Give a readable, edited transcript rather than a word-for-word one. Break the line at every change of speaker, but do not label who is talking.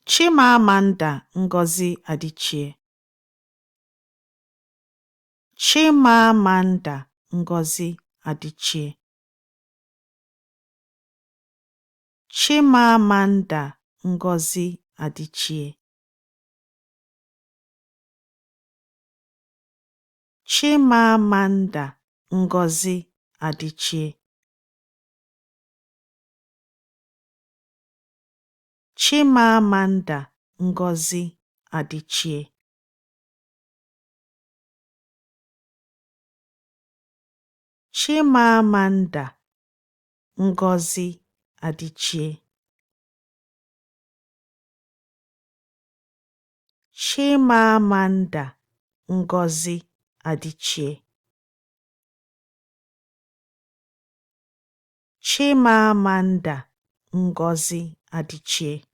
Chimamanda Ngozi Adichie. Chimamanda Ngozi Adichie. Chimamanda Ngozi Adichie. Chimamanda Ngozi Adichie. Chimamanda Ngozi Adichie. Chimamanda Ngozi Adichie. Chimamanda Ngozi Adichie. Chimamanda Ngozi Adichie.